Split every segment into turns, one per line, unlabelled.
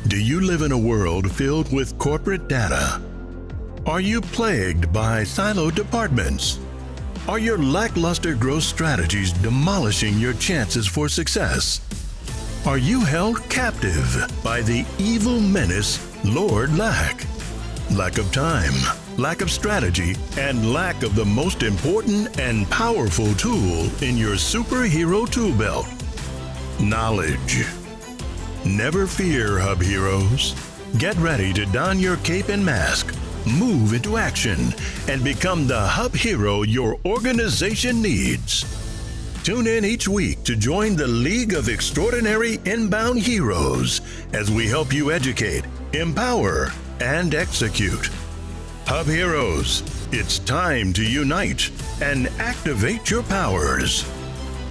Do you live in a world filled with corporate data? Are you plagued by siloed departments? Are your lackluster growth strategies demolishing your chances for success? Are you held captive by the evil menace, Lord Lack? Lack of time, lack of strategy, and lack of the most important and powerful tool in your superhero tool belt, knowledge. Never fear, HubHeroes. Get ready to don your cape and mask, move into action, and become the Hub Hero your organization needs. Tune in each week to join the League of Extraordinary Inbound Heroes as we help you educate, empower, and execute. Hub Heroes, it's time to unite and activate your powers.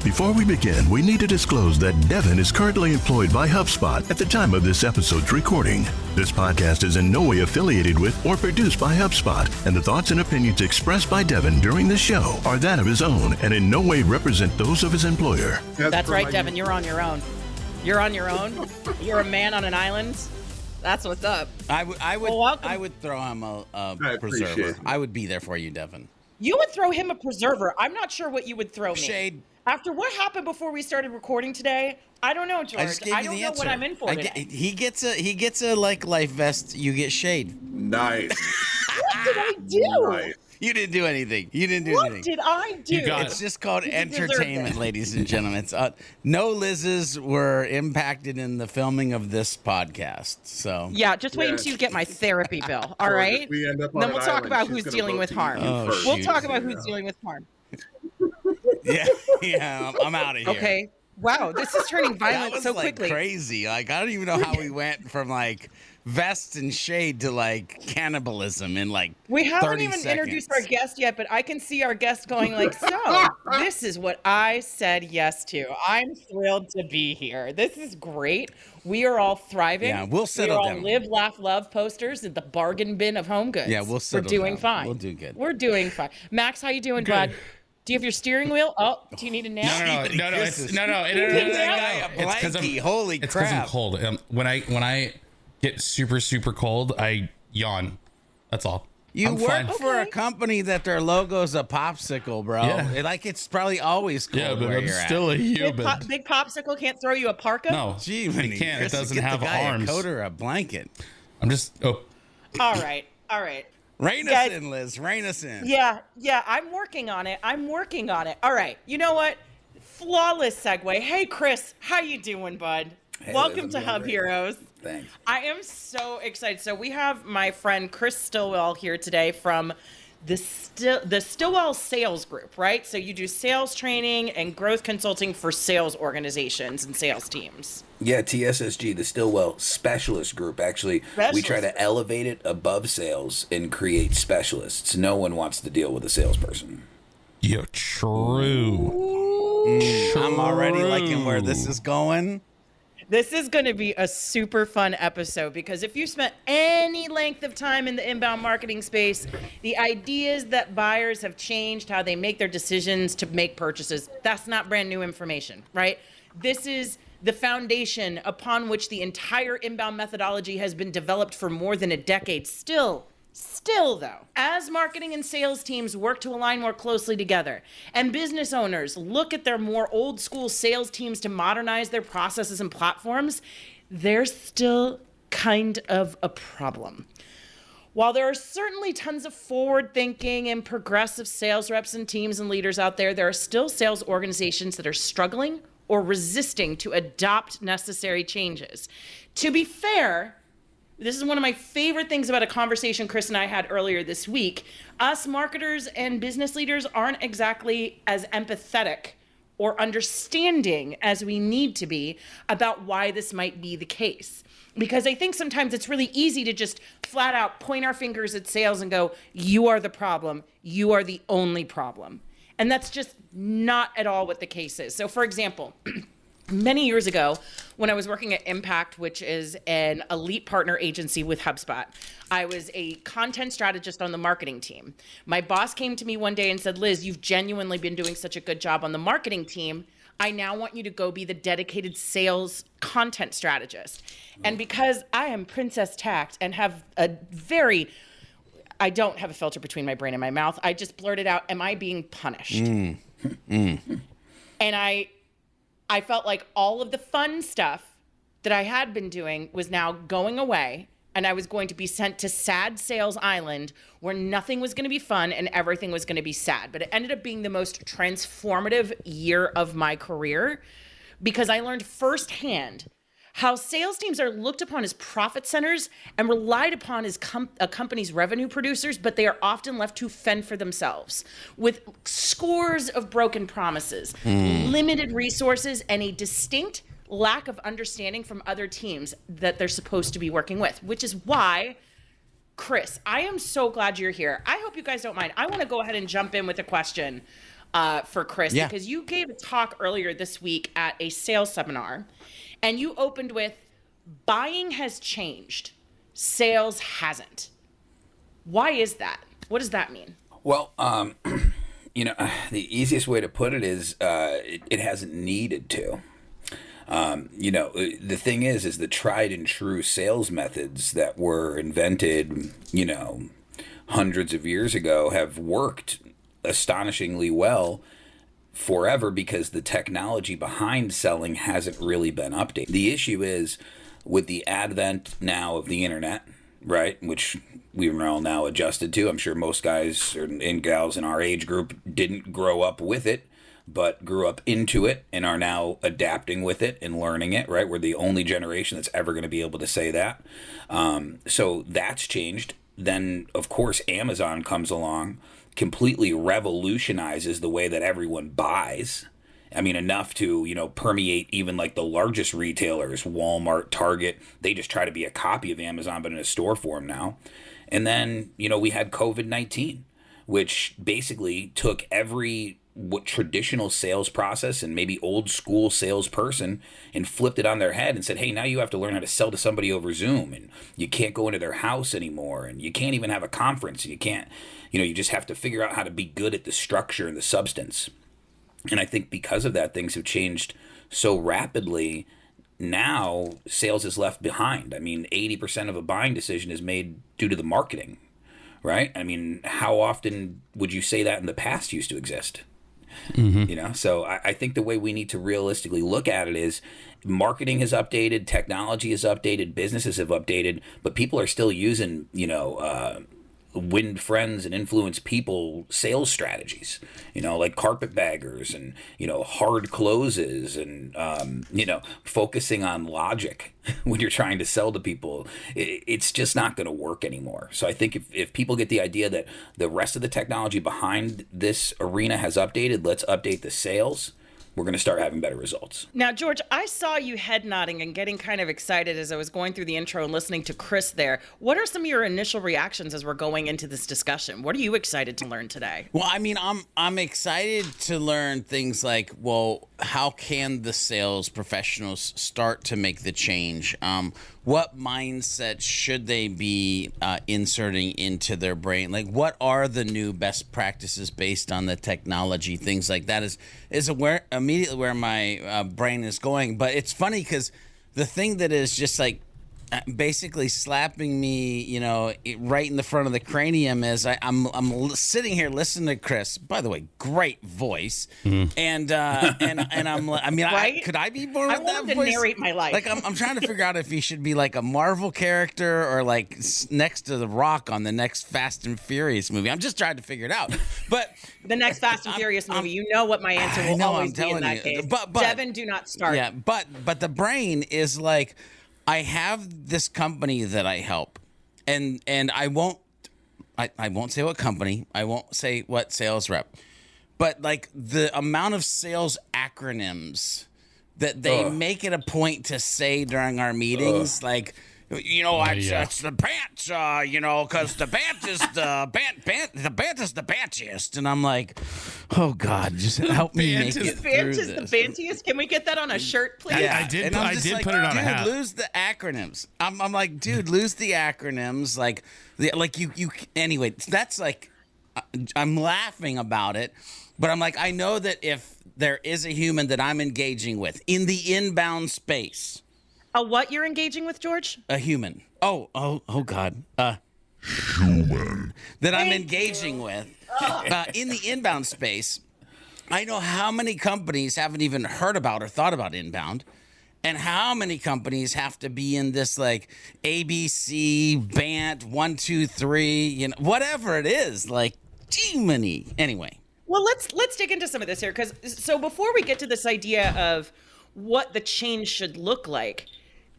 Before we begin, we need to disclose that Devin is currently employed by HubSpot at the time of this episode's recording. This podcast is in no way affiliated with or produced by HubSpot, and the thoughts and opinions expressed by Devin during the show are that of his own and in no way represent those of his employer.
That's right, Devin. You're on your own. You're on your own. You're a man on an island. That's what's up.
I would throw him a preserver. I would be there for you, Devin.
You would throw him a preserver. I'm not sure what you would throw me.
Shade.
After what happened before we started recording today, I don't know, George. I don't know what I'm in for today.
He gets a like life vest. You get shade.
Nice.
What did I do?
Nice.
You didn't do anything.
What did I do?
It's just called entertainment, ladies and gentlemen. It's, no Lizzes were impacted in the filming of this podcast. So
yeah, just wait until you get my therapy bill. All right.
Then
we'll talk about who's dealing with harm. We'll talk about who's dealing with harm.
Yeah, I'm out of here.
Okay. Wow, this is turning violent so quickly.
Crazy. Like, I don't even know how we went from like vests and shade to like cannibalism in like
we haven't even
30
introduced
seconds.
our guest yet, but I can see our guest going like, so this is what I said yes to. I'm thrilled to be here. This is great. We are all thriving.
Yeah, we'll settle
We're all
down.
live, laugh, love posters at the bargain bin of home goods.
Yeah, we'll settle
We're doing
down.
fine.
We'll do good.
We're doing fine. Max, how you doing,
Good.
bud? Do you have your steering wheel? Oh, do you need a nap?
No. It's because I'm
Holy
it's because I'm
crap.
cold. When I get super cold, I yawn. That's all.
You
I'm
work
fine.
for a company that their logo's a popsicle, bro.
Yeah.
Like it's probably always cold
Yeah, but
where
I'm
you're
still a
Big,
human.
big popsicle can't throw you a parka?
No,
Gee,
it
Minnie,
can't.
Chris,
It doesn't
get
have
the guy
arms.
A coat or a blanket.
I'm just. Oh,
All right.
Rein us
Guys-
in, Liz. Rein us in.
Yeah, I'm working on it. All right, you know what? Flawless segue. Hey, Chris, how you doing, bud?
Hey,
Welcome
Liz,
to
I'm
Hub
doing
Heroes.
Thanks.
I am so excited. So we have my friend Chris Stillwell here today from the Stillwell Sales Group, right? So you do sales training and growth consulting for sales organizations and sales teams.
Yeah, TSSG, the Stillwell Specialist Group. Actually, we try to elevate it above sales and create specialists. No one wants to deal with a salesperson.
yeah, true.
I'm already liking where this is going.
This is going to be a super fun episode because if you spent any length of time in the inbound marketing space, the ideas that buyers have changed how they make their decisions to make purchases, that's not brand new information, right? This is the foundation upon which the entire inbound methodology has been developed for more than a decade. Still though, as marketing and sales teams work to align more closely together and business owners look at their more old school sales teams to modernize their processes and platforms, there's still kind of a problem. While there are certainly tons of forward thinking and progressive sales reps and teams and leaders out there, there are still sales organizations that are struggling or resisting to adopt necessary changes. To be fair, this is one of my favorite things about a conversation Chris and I had earlier this week. Us marketers and business leaders aren't exactly as empathetic or understanding as we need to be about why this might be the case. Because I think sometimes it's really easy to just flat out point our fingers at sales and go, you are the problem, you are the only problem. And that's just not at all what the case is. So for example, many years ago, when I was working at Impact, which is an elite partner agency with HubSpot, I was a content strategist on the marketing team. My boss came to me one day and said, Liz, you've genuinely been doing such a good job on the marketing team. I now want you to go be the dedicated sales content strategist. And because I am Princess Tact and have I don't have a filter between my brain and my mouth, I just blurted out, am I being punished? And I felt like all of the fun stuff that I had been doing was now going away, and I was going to be sent to sad sales island where nothing was going to be fun and everything was going to be sad. But it ended up being the most transformative year of my career because I learned firsthand how sales teams are looked upon as profit centers and relied upon as a company's revenue producers, but they are often left to fend for themselves with scores of broken promises, limited resources, and a distinct lack of understanding from other teams that they're supposed to be working with, which is why, Chris, I am so glad you're here. I hope you guys don't mind. I want to go ahead and jump in with a question for Chris, because you gave a talk earlier this week at a sales seminar, and you opened with, buying has changed, sales hasn't. Why is that? What does that mean?
Well, the easiest way to put it is it hasn't needed to. The thing is the tried and true sales methods that were invented, hundreds of years ago have worked astonishingly well forever because the technology behind selling hasn't really been updated. The issue is with the advent now of the internet, right, which we're all now adjusted to. I'm sure most guys and gals in our age group didn't grow up with it, but grew up into it and are now adapting with it and learning it, right? We're the only generation that's ever going to be able to say that. So that's changed. Then, of course, Amazon comes along, completely revolutionizes the way that everyone buys. I mean, enough to, permeate even like the largest retailers, Walmart, Target. They just try to be a copy of Amazon, but in a store form now. And then, we had COVID-19, which basically took what traditional sales process and maybe old school salesperson and flipped it on their head and said, hey, now you have to learn how to sell to somebody over Zoom, and you can't go into their house anymore, and you can't even have a conference, and you can't, you just have to figure out how to be good at the structure and the substance. And I think because of that, things have changed so rapidly. Now sales is left behind. I mean, 80% of a buying decision is made due to the marketing, right? I mean, how often would you say that in the past used to exist? So I think the way we need to realistically look at it is marketing has updated, technology has updated, businesses have updated, but people are still using, win friends and influence people sales strategies, like carpetbaggers and, hard closes and, focusing on logic when you're trying to sell to people. It's just not going to work anymore. So I think if people get the idea that the rest of the technology behind this arena has updated, let's update the sales. We're going to start having better results.
Now, George, I saw you head nodding and getting kind of excited as I was going through the intro and listening to Chris there. What are some of your initial reactions as we're going into this discussion? What are you excited to learn today?
Well, I mean, I'm excited to learn things like, well, how can the sales professionals start to make the change? What mindset should they be inserting into their brain? Like, what are the new best practices based on the technology? Things like that is immediately where my brain is going. But it's funny because the thing that is just like basically slapping me, right in the front of the cranium is I'm sitting here listening to Chris. By the way, great voice, and I'm I mean,
right?
Could I be born with that voice?
I want to narrate my life.
Like I'm trying to figure out if he should be like a Marvel character or like next to The Rock on the next Fast and Furious movie. I'm just trying to figure it out. But
the next Fast and Furious movie, you know what my answer will always be in that case.
But
Devin, do not start.
Yeah, but the brain is like, I have this company that I help, and I won't say what company, I won't say what sales rep, but like the amount of sales acronyms that they make it a point to say during our meetings, like, it's the pants, because the pant is the pant is the bantiest, and I'm like, oh God, just help me make it through
Bant is
this.
the bantiest. Can we get that on a shirt, please?
Yeah.
I did
Like,
put it on
dude,
a hat.
lose the acronyms. I'm like, dude, lose the acronyms. Like you. Anyway, that's like, I'm laughing about it But I'm like, I know that if there is a human that I'm engaging with in the inbound space.
A what you're engaging with, George?
A human. Oh God. Human. That I'm engaging with in the inbound space. I know how many companies haven't even heard about or thought about inbound, and how many companies have to be in this like ABC, BANT, 1, 2, 3, whatever it is, like too many. Anyway.
Well, let's dig into some of this here, because so before we get to this idea of what the change should look like,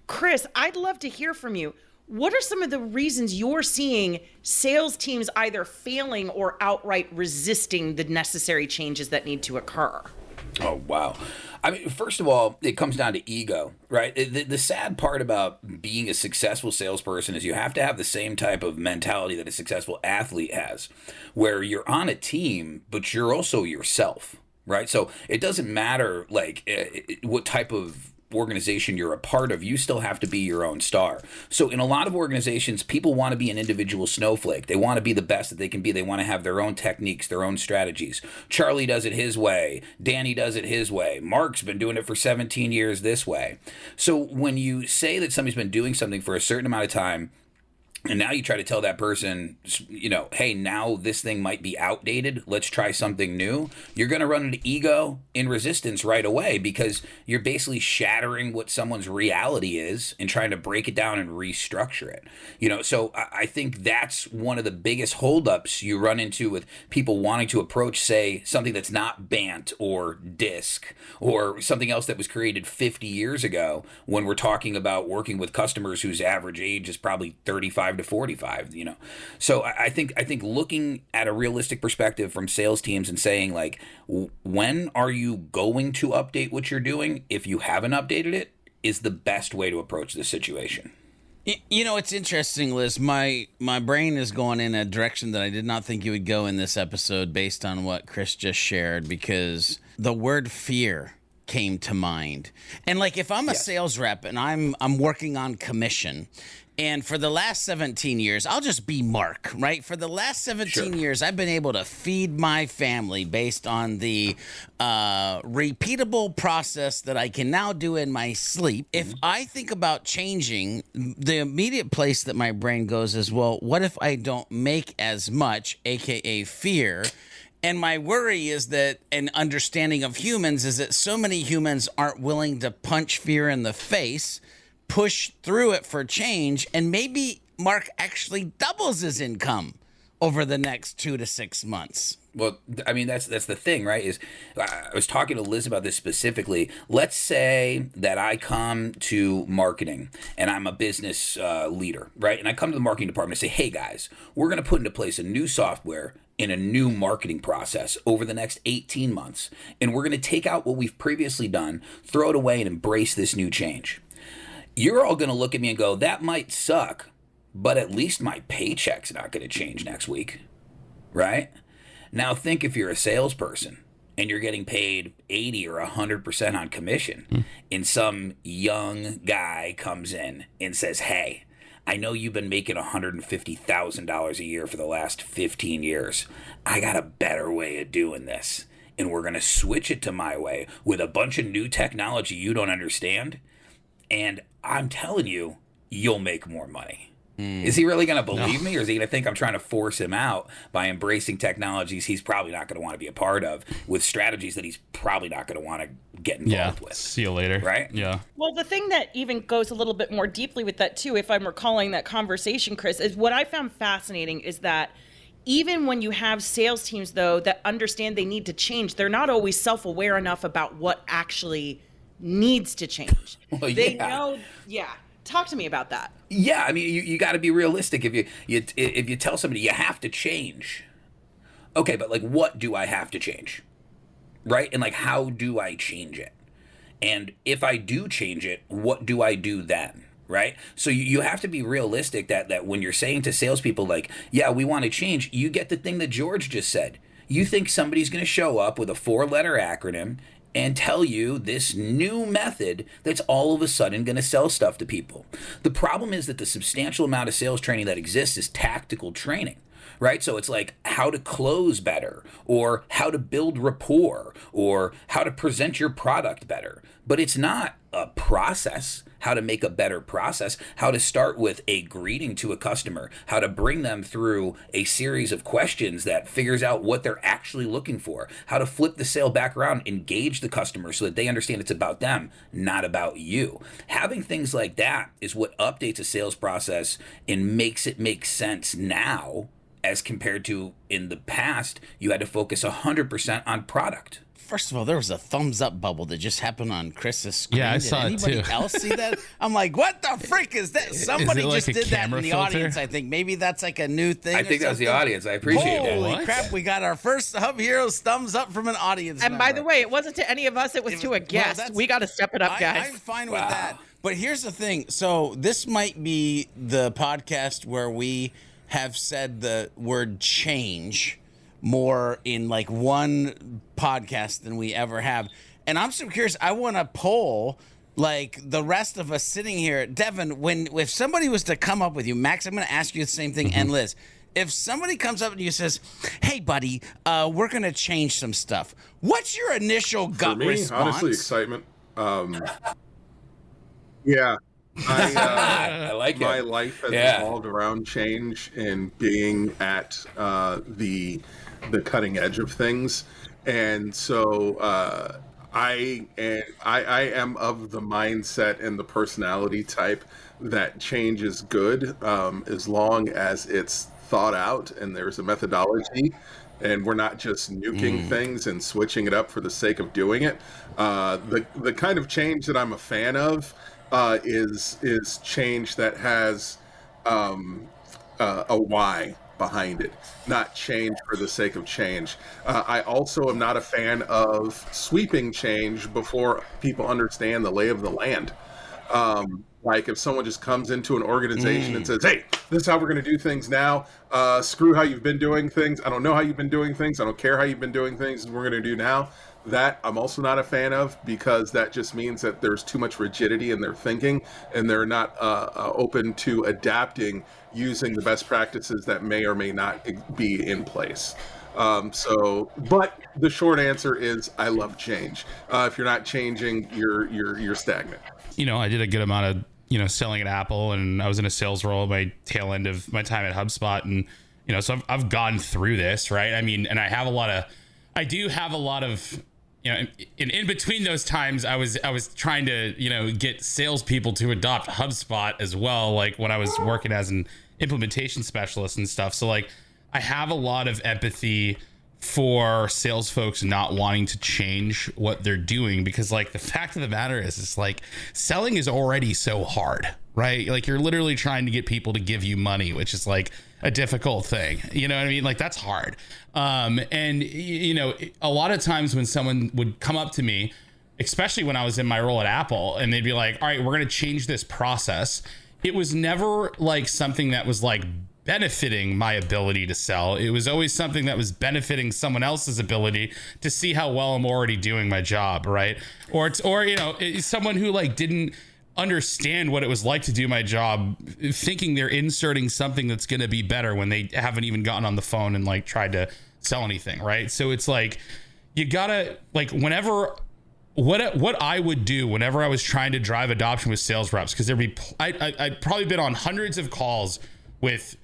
Chris, I'd love to hear from you. What are some of the reasons you're seeing sales teams either failing or outright resisting the necessary changes that need to occur?
Oh, wow. I mean, first of all, it comes down to ego, right? The sad part about being a successful salesperson is you have to have the same type of mentality that a successful athlete has, where you're on a team, but you're also yourself, right? So it doesn't matter, like, what type of organization you're a part of, you still have to be your own star. So in a lot of organizations, people want to be an individual snowflake. They want to be the best that they can be. They want to have their own techniques, their own strategies. Charlie does it his way. Danny does it his way. Mark's been doing it for 17 years this way. So when you say that somebody's been doing something for a certain amount of time, and now you try to tell that person, hey, now this thing might be outdated. Let's try something new. You're going to run into ego and resistance right away, because you're basically shattering what someone's reality is and trying to break it down and restructure it. So I think that's one of the biggest holdups you run into with people wanting to approach, say, something that's not BANT or DISC or something else that was created 50 years ago, when we're talking about working with customers whose average age is probably 35 to 45, So I think looking at a realistic perspective from sales teams and saying, like, when are you going to update what you're doing if you haven't updated it, is the best way to approach this situation.
It's interesting, Liz. My brain is going in a direction that I did not think you would go in this episode based on what Chris just shared, because the word fear came to mind. And like, if I'm a sales rep and I'm working on commission, and for the last 17 years, I'll just be Mark, right? For the last 17 years, I've been able to feed my family based on the repeatable process that I can now do in my sleep. If I think about changing, the immediate place that my brain goes is, well, what if I don't make as much, AKA fear? And my worry is that an understanding of humans is that so many humans aren't willing to punch fear in the face, push through it for change, and maybe Mark actually doubles his income over the next 2 to 6 months.
Well, I mean, that's the thing, right? Is I was talking to Liz about this specifically. Let's say that I come to marketing and I'm a business leader, right? And I come to the marketing department and say, hey guys, we're going to put into place a new software in a new marketing process over the next 18 months. And we're going to take out what we've previously done, throw it away, and embrace this new change. You're all going to look at me and go, that might suck, but at least my paycheck's not going to change next week, right? Now think if you're a salesperson and you're getting paid 80 or 100% on commission, and some young guy comes in and says, hey, I know you've been making $150,000 a year for the last 15 years. I got a better way of doing this, and we're going to switch it to my way with a bunch of new technology you don't understand. And I'm telling you, you'll make more money. Is he really going to believe me, or is he going to think I'm trying to force him out by embracing technologies he's probably not going to want to be a part of, with strategies that he's probably not going to want to get involved with?
See you later.
Right?
Yeah.
Well, the thing that even goes a little bit more deeply with that, too, if I'm recalling that conversation, Chris, is what I found fascinating is that even when you have sales teams, though, that understand they need to change, they're not always self-aware enough about what actually needs to change.
Well,
they know, Talk to me about that.
Yeah, I mean, you got to be realistic. If you tell somebody you have to change, okay, but like, what do I have to change, right? And like, how do I change it? And if I do change it, what do I do then, right? So you have to be realistic that when you're saying to salespeople, like, yeah, we want to change, you get the thing that George just said. You think somebody's going to show up with a 4-letter acronym and tell you this new method that's all of a sudden going to sell stuff to people. The problem is that the substantial amount of sales training that exists is tactical training, right? So it's like how to close better, or how to build rapport, or how to present your product better. But it's not a process, how to make a better process, how to start with a greeting to a customer, how to bring them through a series of questions that figures out what they're actually looking for, how to flip the sale back around, engage the customer so that they understand it's about them, not about you. Having things like that is what updates a sales process and makes it make sense now, as compared to in the past, you had to focus 100% on product.
First of all, there was a thumbs up bubble that just happened on Chris's screen.
Yeah, I
Did
saw it
anybody
too.
else see that? I'm like, what the frick is that? Somebody
it like
just
a
did that in
camera
the
filter?
audience. I think maybe that's like a new thing.
I think that was the audience. I appreciate that.
Holy
What?
crap! We got our first Hub Heroes thumbs up from an audience.
And by
member.
the way, it wasn't to any of us, it was to a guest.
that's-
We got to step it up, guys.
I'm fine with that. But here's the thing. So this might be the podcast where we have said the word change more in like one podcast than we ever have. And I'm so curious. I want to poll like the rest of us sitting here. Devin, if somebody was to come up with you, Max, I'm going to ask you the same thing, and Liz. If somebody comes up to you and says, "Hey, buddy, we're going to change some stuff," what's your initial gut
For me,
response?
honestly, excitement. Yeah.
I like
My
it.
life has
Yeah.
evolved around change and being at the cutting edge of things, and so I am of the mindset and the personality type that change is good, as long as it's thought out and there's a methodology, and we're not just nuking things and switching it up for the sake of doing it. The kind of change that I'm a fan of is change that has a why behind it, not change for the sake of change. I also am not a fan of sweeping change before people understand the lay of the land. Like if someone just comes into an organization and says, "Hey, this is how we're going to do things now. Screw how you've been doing things. I don't know how you've been doing things. I don't care how you've been doing things. This is what we're going to do now." That I'm also not a fan of, because that just means that there's too much rigidity in their thinking, and they're not open to adapting using the best practices that may or may not be in place. But the short answer is I love change. If you're not changing, you're stagnant.
You know, I did a good amount of, selling at Apple, and I was in a sales role at my tail end of my time at HubSpot. And, so I've gone through this, right? I mean, and I do have a lot of, in between those times, I was trying to, get salespeople to adopt HubSpot as well. Like when I was working as an implementation specialist and stuff. So like, I have a lot of empathy for sales folks not wanting to change what they're doing, because like the fact of the matter is, it's like selling is already so hard, right? Like you're literally trying to get people to give you money, which is like a difficult thing. You know what I mean? Like that's hard. And a lot of times when someone would come up to me, especially when I was in my role at Apple, and they'd be like, "All right, we're going to change this process." It was never like something that was like benefiting my ability to sell. It was always something that was benefiting someone else's ability to see how well I'm already doing my job, right? Or it's someone who like didn't understand what it was like to do my job, thinking they're inserting something that's going to be better when they haven't even gotten on the phone and like tried to sell anything, right? So it's like you gotta like whenever. What I would do whenever I was trying to drive adoption with sales reps, because I'd probably been on hundreds of calls with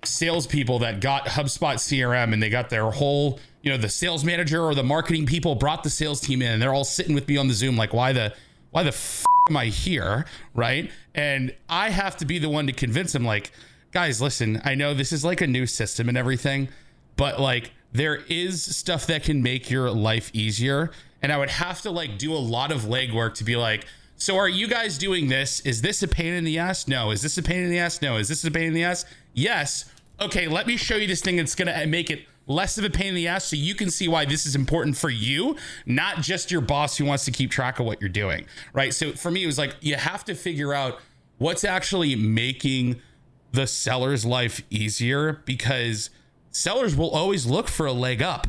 salespeople that got HubSpot CRM, and they got their whole, the sales manager or the marketing people brought the sales team in, and they're all sitting with me on the Zoom like, why the f am I here, right? And I have to be the one to convince them, like, guys, listen, I know this is like a new system and everything, but like there is stuff that can make your life easier. And I would have to like do a lot of legwork to be like, so are you guys doing this? Is this a pain in the ass? No. Is this a pain in the ass? No. Is this a pain in the ass? Yes. Okay, let me show you this thing that's going to make it less of a pain in the ass so you can see why this is important for you, not just your boss who wants to keep track of what you're doing, right? So for me, it was like, you have to figure out what's actually making the seller's life easier, because sellers will always look for a leg up.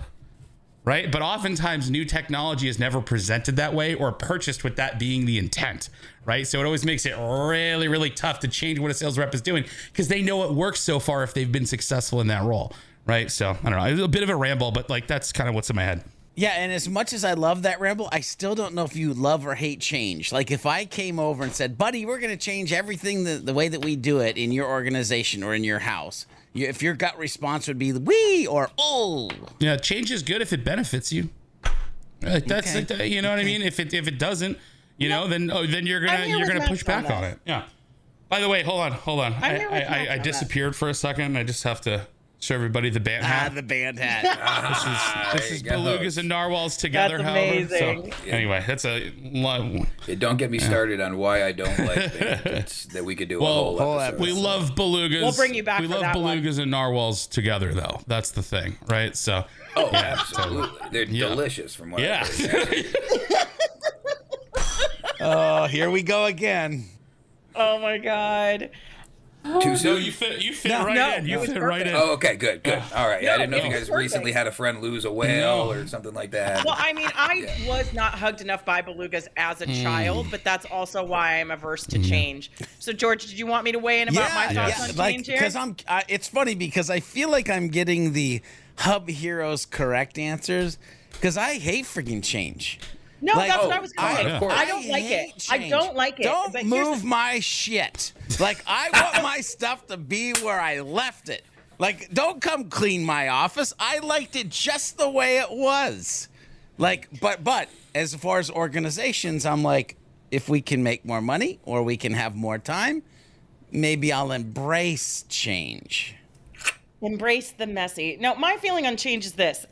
right? But oftentimes new technology is never presented that way or purchased with that being the intent, right? So it always makes it really, really tough to change what a sales rep is doing because they know it works so far if they've been successful in that role, right? So I don't know, it's a bit of a ramble, but like that's kind of what's in my head.
Yeah, and as much as I love that ramble, I still don't know if you love or hate change. Like if I came over and said, buddy, we're going to change everything the way that we do it in your organization or in your house, if your gut response would be wee or oh.
Yeah, change is good if it benefits you. That's
Okay.
you know what I mean? If it doesn't, then you're gonna push back on it. Yeah. By the way, hold on. I disappeared for a second. And I just have to show everybody the band hat.
The band hat.
This is belugas and narwhals together.
That's
however.
amazing.
So, anyway, that's a lot.
Don't get me started on why I don't like bandits. That we could do a whole episode.
We love belugas.
We'll bring you back
We
for
love
that one.
belugas and narwhals together, though. That's the thing, right? So.
Absolutely. They're delicious from what I've heard.
Oh, here we go again.
Oh my God.
Too soon?
No, you fit right in. You fit right in.
Oh, okay, good. All right. I didn't know if you
no,
guys
perfect.
recently had a friend lose a whale or something like that.
Well, I mean, I was not hugged enough by belugas as a child, but that's also why I'm averse to change. So, George, did you want me to weigh in about my thoughts on change here?
Because it's funny because I feel like I'm getting the HubHeroes correct answers because I hate freaking change.
No, that's what I was going to say.
of course.
I don't like it.
change.
I don't like it.
Don't
But here's
move my shit. Like, I want my stuff to be where I left it. Like, don't come clean my office. I liked it just the way it was. Like, but as far as organizations, I'm like, if we can make more money or we can have more time, maybe I'll embrace change.
Embrace the messy. Now, my feeling on change is this.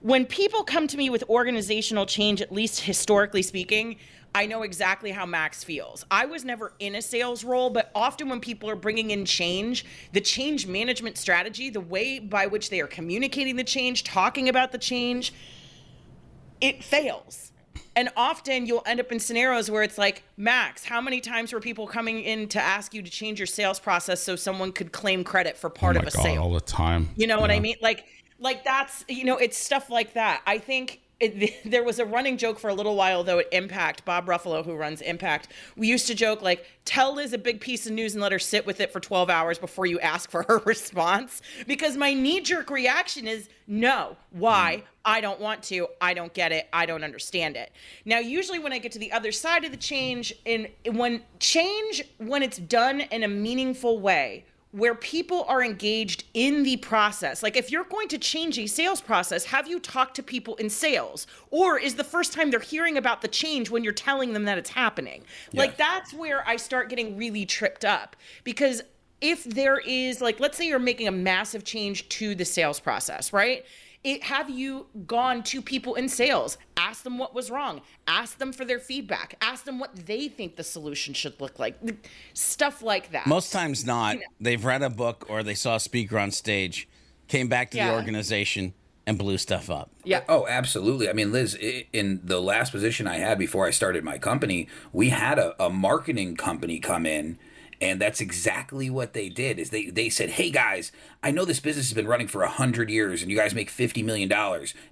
When people come to me with organizational change, at least historically speaking, I know exactly how Max feels. I was never in a sales role, but often when people are bringing in change, the change management strategy, the way by which they are communicating the change, talking about the change, it fails. And often you'll end up in scenarios where it's like, Max, how many times were people coming in to ask you to change your sales process so someone could claim credit for part of a sale?
All the time.
You know what I mean? Like that's, it's stuff like that. I think there was a running joke for a little while, though, at Impact. Bob Ruffalo, who runs Impact, we used to joke, like, tell Liz a big piece of news and let her sit with it for 12 hours before you ask for her response. Because my knee-jerk reaction is, no. Why? I don't want to. I don't get it. I don't understand it. Now, usually when I get to the other side of the change, when it's done in a meaningful way, where people are engaged in the process. Like if you're going to change a sales process, have you talked to people in sales? Or is the first time they're hearing about the change when you're telling them that it's happening? Yeah. Like that's where I start getting really tripped up. Because if there is, like, let's say you're making a massive change to the sales process, right? Have you gone to people in sales, asked them what was wrong, asked them for their feedback, asked them what they think the solution should look like, stuff like that.
Most times not. They've read a book or they saw a speaker on stage, came back to the organization and blew stuff up.
Yeah.
Oh, absolutely. I mean, Liz, in the last position I had before I started my company, we had a marketing company come in. And that's exactly what they did is they said, hey, guys, I know this business has been running for 100 years and you guys make $50 million,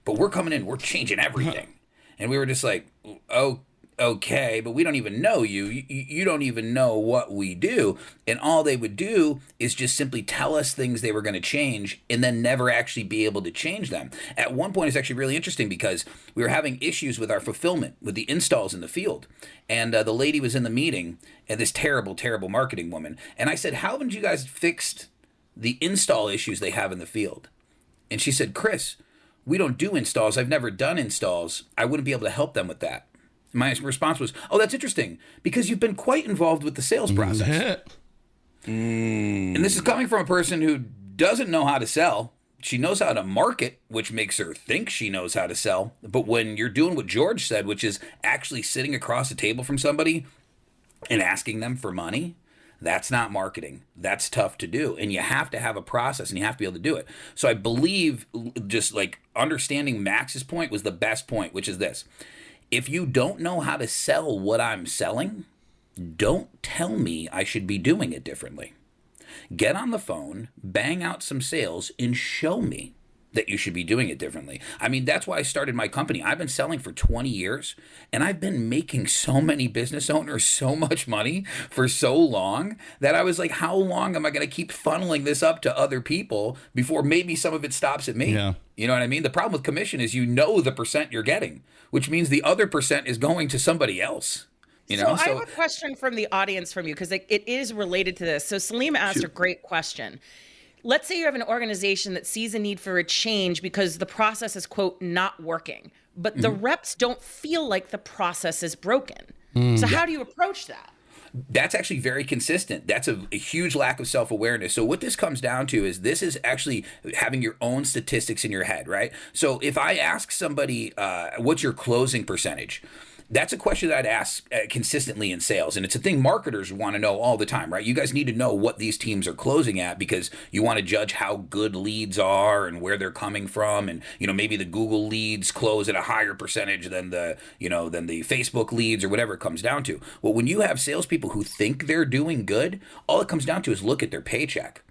but we're coming in, we're changing everything. And we were just like, oh, okay, but we don't even know you. You don't even know what we do. And all they would do is just simply tell us things they were going to change and then never actually be able to change them. At one point, it's actually really interesting because we were having issues with our fulfillment, with the installs in the field. And the lady was in the meeting, and this terrible, terrible marketing woman. And I said, how haven't you guys fixed the install issues they have in the field? And she said, Chris, we don't do installs. I've never done installs. I wouldn't be able to help them with that. My response was, oh, that's interesting, because you've been quite involved with the sales process. And this is coming from a person who doesn't know how to sell. She knows how to market, which makes her think she knows how to sell. But when you're doing what George said, which is actually sitting across the table from somebody and asking them for money, that's not marketing. That's tough to do. And you have to have a process and you have to be able to do it. So I believe just like understanding Max's point was the best point, which is this. If you don't know how to sell what I'm selling, don't tell me I should be doing it differently. Get on the phone, bang out some sales, and show me. that you should be doing it differently. I mean, that's why I started my company. I've been selling for 20 years, and I've been making so many business owners so much money for so long that I was like, how long am I going to keep funneling this up to other people before maybe some of it stops at me?
Yeah.
You know what I mean? The problem with commission is the percent you're getting, which means the other percent is going to somebody else. You know?
So I have a question from the audience from you, because it is related to this. So Salim asked a great question. Let's say you have an organization that sees a need for a change because the process is, quote, not working, but the reps don't feel like the process is broken. So how do you approach that?
That's actually very consistent. That's a huge lack of self-awareness. So what this comes down to is this is actually having your own statistics in your head, right? So if I ask somebody, what's your closing percentage? That's a question that I'd ask consistently in sales. And it's a thing marketers want to know all the time, right? You guys need to know what these teams are closing at because you want to judge how good leads are and where they're coming from. And, maybe the Google leads close at a higher percentage than the Facebook leads or whatever it comes down to. Well, when you have salespeople who think they're doing good, all it comes down to is look at their paycheck.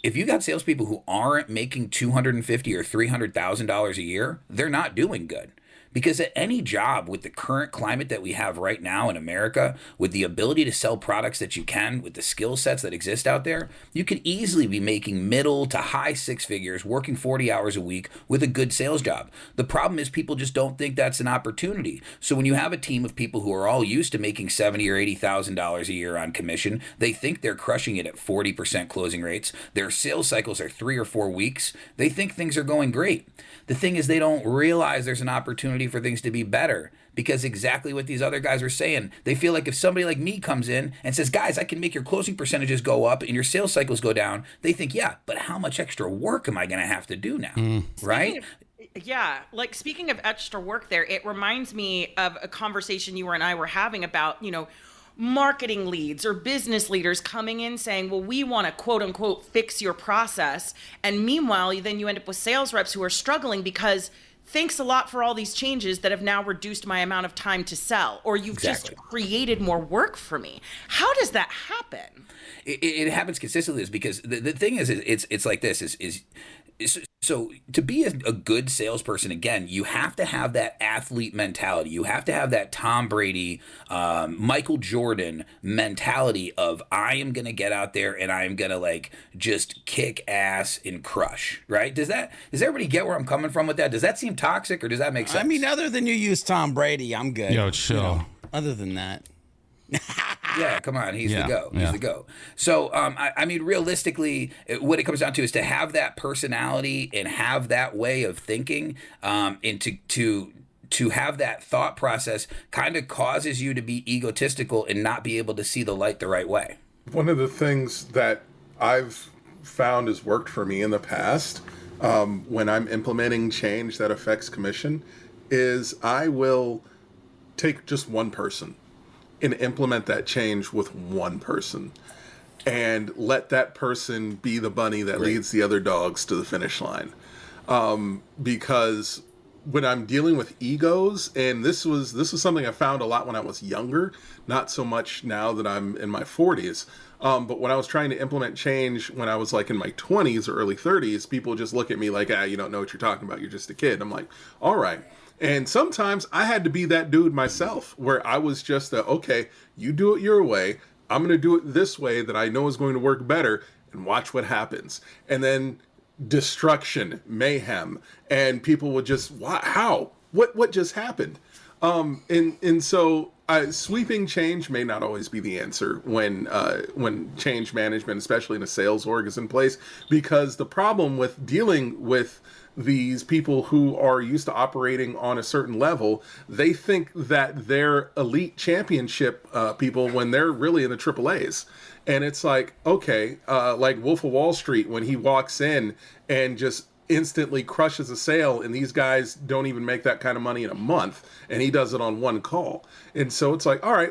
If you got salespeople who aren't making $250,000 or $300,000 a year, they're not doing good. Because at any job with the current climate that we have right now in America, with the ability to sell products that you can, with the skill sets that exist out there, you could easily be making middle to high six figures, working 40 hours a week with a good sales job. The problem is people just don't think that's an opportunity. So when you have a team of people who are all used to making $70,000 or $80,000 a year on commission, they think they're crushing it at 40% closing rates. Their sales cycles are 3 or 4 weeks. They think things are going great. The thing is they don't realize there's an opportunity for things to be better because exactly what these other guys are saying. They feel like if somebody like me comes in and says, guys, I can make your closing percentages go up and your sales cycles go down. They think, yeah, but how much extra work am I going to have to do now? Right?
Yeah. Like speaking of extra work there, it reminds me of a conversation you and I were having about, marketing leads or business leaders coming in saying, well, we want to quote unquote fix your process. And meanwhile, then you end up with sales reps who are struggling because thanks a lot for all these changes that have now reduced my amount of time to sell, or you've just created more work for me. How does that happen?
It happens consistently is because the thing is it's like this so to be a good salesperson, again, you have to have that athlete mentality. You have to have that Tom Brady, Michael Jordan mentality of I am going to get out there and I am going to just kick ass and crush, right? Does everybody get where I'm coming from with that? Does that seem toxic or does that make sense?
I mean, other than you use Tom Brady, I'm good.
Yo, chill.
Other than that.
Yeah, come on. He's the go. He's the go. So, I mean, realistically, what it comes down to is to have that personality and have that way of thinking, and to have that thought process kind of causes you to be egotistical and not be able to see the light the right way.
One of the things that I've found has worked for me in the past, when I'm implementing change that affects commission, is I will take just one person and implement that change with one person and let that person be the bunny that leads the other dogs to the finish line. Because when I'm dealing with egos, and this was something I found a lot when I was younger, not so much now that I'm in my 40s. But when I was trying to implement change when I was in my 20s or early 30s, people just look at me like, you don't know what you're talking about. You're just a kid. I'm like, all right. And sometimes I had to be that dude myself where I was just okay, you do it your way. I'm going to do it this way that I know is going to work better and watch what happens. And then destruction, mayhem, and people would just, how? What just happened? So sweeping change may not always be the answer when change management, especially in a sales org, is in place, because the problem with dealing with these people who are used to operating on a certain level, they think that they're elite championship people when they're really in the AAAs. And it's like, okay, like Wolf of Wall Street, when he walks in and just instantly crushes a sale, and these guys don't even make that kind of money in a month, and he does it on one call. And so it's like, all right,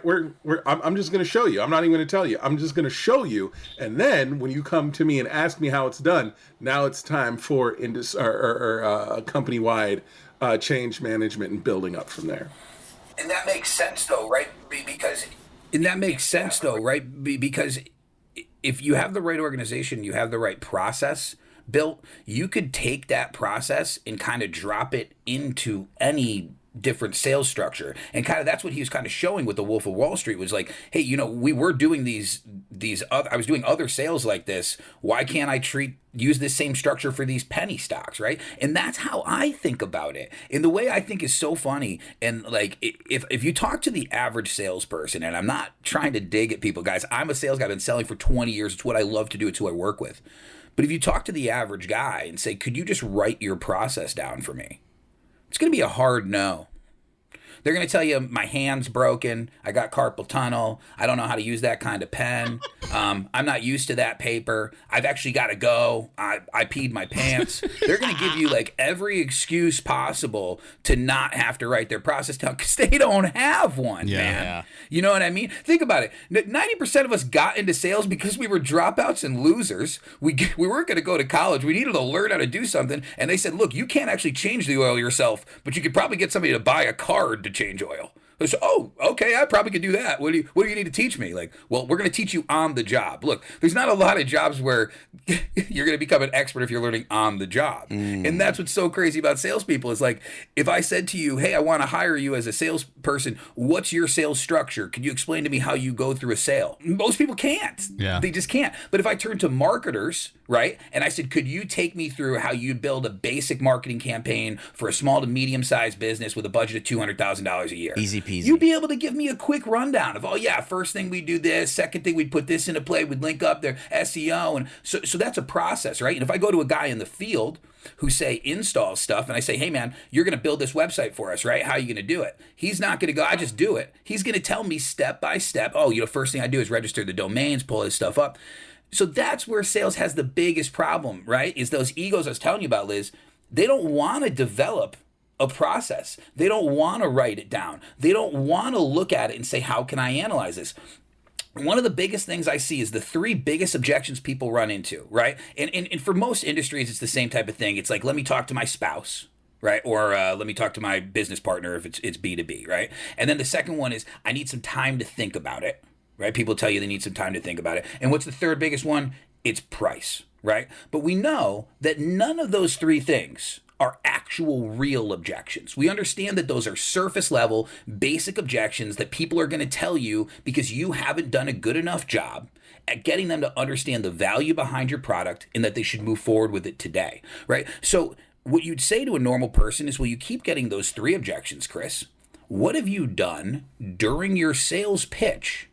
I'm just going to show you. I'm not even going to tell you. I'm just going to show you. And then when you come to me and ask me how it's done, now it's time for company-wide change management and building up from there.
And that makes sense, though, right? Because if you have the right organization, you have the right process, built, you could take that process and kind of drop it into any different sales structure. And kind of that's what he was kind of showing with the Wolf of Wall Street was like, hey, you know, we were doing these other, I was doing other sales like this. Why can't I use this same structure for these penny stocks, right? And that's how I think about it. And the way I think is so funny. And like, if you talk to the average salesperson, and I'm not trying to dig at people, guys, I'm a sales guy. I've been selling for 20 years. It's what I love to do. It's who I work with. But if you talk to the average guy and say, could you just write your process down for me? It's going to be a hard no. They're going to tell you my hand's broken. I got carpal tunnel. I don't know how to use that kind of pen. I'm not used to that paper. I've actually got to go. I peed my pants. They're going to give you like every excuse possible to not have to write their process down because they don't have one, man.
Yeah.
You know what I mean? Think about it. 90% of us got into sales because we were dropouts and losers. We weren't going to go to college. We needed to learn how to do something. And they said, look, you can't actually change the oil yourself, but you could probably get somebody to buy a card to change oil. So, oh, okay, I probably could do that. What do you need to teach me? Like, well, we're going to teach you on the job. Look, there's not a lot of jobs where you're going to become an expert if you're learning on the job. And that's what's so crazy about salespeople is like, if I said to you, hey, I want to hire you as a salesperson, what's your sales structure? Can you explain to me how you go through a sale? Most people can't.
Yeah.
They just can't. But if I turn to marketers, right, and I said, could you take me through how you build a basic marketing campaign for a small to medium-sized business with a budget of $200,000 a year?
Easy peasy.
You'd be able to give me a quick rundown of, oh yeah, first thing we do this, second thing we'd put this into play, we'd link up their SEO, and so that's a process, right? And if I go to a guy in the field who say installs stuff, and I say, hey man, you're going to build this website for us, right? How are you going to do it? He's not going to go, I just do it. He's going to tell me step by step. Oh, first thing I do is register the domains, pull this stuff up. So that's where sales has the biggest problem, right? Is those egos I was telling you about, Liz. They don't want to develop a process. They don't want to write it down. They don't want to look at it and say, how can I analyze this? One of the biggest things I see is the three biggest objections people run into, right? And for most industries, it's the same type of thing. It's like, let me talk to my spouse, right? Or let me talk to my business partner if it's B2B, right? And then the second one is, I need some time to think about it, right? People tell you they need some time to think about it. And what's the third biggest one? It's price, right? But we know that none of those three things are actual real objections. We understand that those are surface level, basic objections that people are going to tell you because you haven't done a good enough job at getting them to understand the value behind your product and that they should move forward with it today, right? So what you'd say to a normal person is, well, you keep getting those three objections, Chris. What have you done during your sales pitch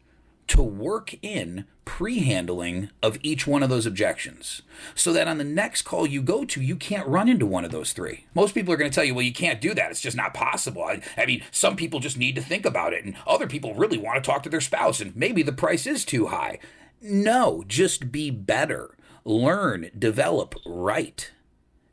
to work in pre-handling of each one of those objections so that on the next call you go to, you can't run into one of those three? Most people are going to tell you, well, you can't do that. It's just not possible. I mean, some people just need to think about it, and other people really want to talk to their spouse, and maybe the price is too high. No, just be better. Learn, develop, write.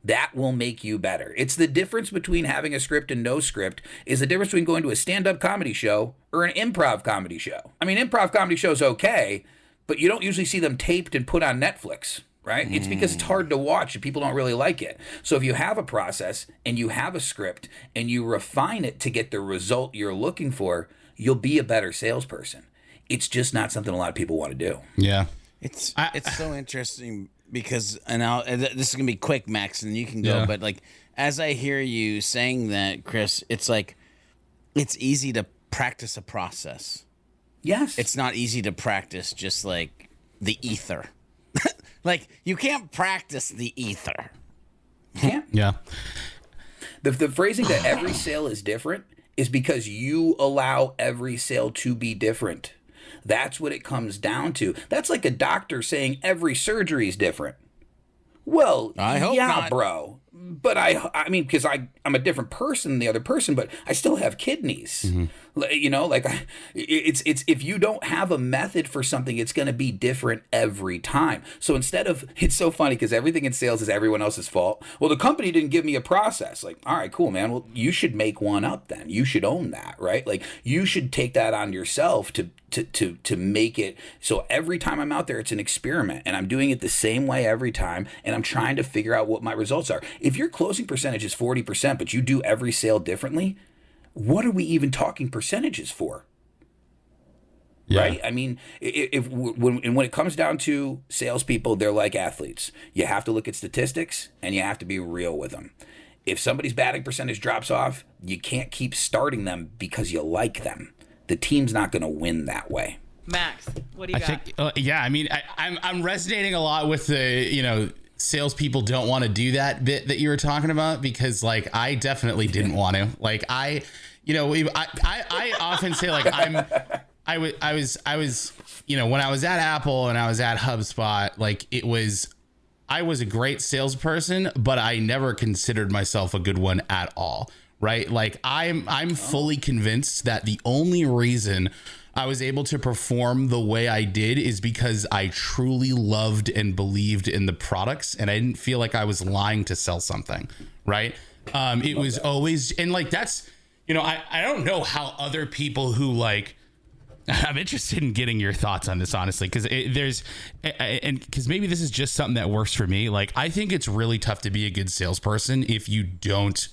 That will make you better. It's the difference between having a script and no script is the difference between going to a stand-up comedy show or an improv comedy show. I mean, improv comedy show's okay, but you don't usually see them taped and put on Netflix, right? It's because it's hard to watch and people don't really like it. So if you have a process and you have a script and you refine it to get the result you're looking for, you'll be a better salesperson. It's just not something a lot of people want to do.
Yeah.
It's so interesting because, this is gonna be quick, Max, and you can go.
Yeah.
But like, as I hear you saying that, Chris, it's like it's easy to practice a process.
Yes.
It's not easy to practice just like the ether. Like you can't practice the ether.
Yeah.
Yeah.
The phrasing that every sale is different is because you allow every sale to be different. That's what it comes down to. That's like a doctor saying every surgery is different. Well,
I hope
yeah,
not.
bro. But I mean, because I'm a different person than the other person, but I still have kidneys. You know, like it's if you don't have a method for something, it's going to be different every time. So instead of, it's so funny because everything in sales is everyone else's fault. Well, the company didn't give me a process. Like, all right, cool, man. Well, you should make one up then. You should own that, right? Like you should take that on yourself to make it so every time I'm out there, it's an experiment and I'm doing it the same way every time. And I'm trying to figure out what my results are. If your closing percentage is 40%, but you do every sale differently, what are we even talking percentages for?
Yeah.
Right? I mean, when it comes down to salespeople, they're like athletes. You have to look at statistics and you have to be real with them. If somebody's batting percentage drops off, you can't keep starting them because you like them. The team's not going to win that way.
Max, what do you got?
Think, I mean, I'm resonating a lot with the, salespeople don't want to do that bit that you were talking about, because like I definitely didn't want to. Like I often say like I was when I was at Apple and I was at HubSpot, like I was a great salesperson, but I never considered myself a good one at all. Right. Like I'm fully convinced that the only reason I was able to perform the way I did is because I truly loved and believed in the products, and I didn't feel like I was lying to sell something. Right. It was always, and like, that's, I don't know how other people who like, I'm interested in getting your thoughts on this, honestly, because because maybe this is just something that works for me. Like, I think it's really tough to be a good salesperson if you don't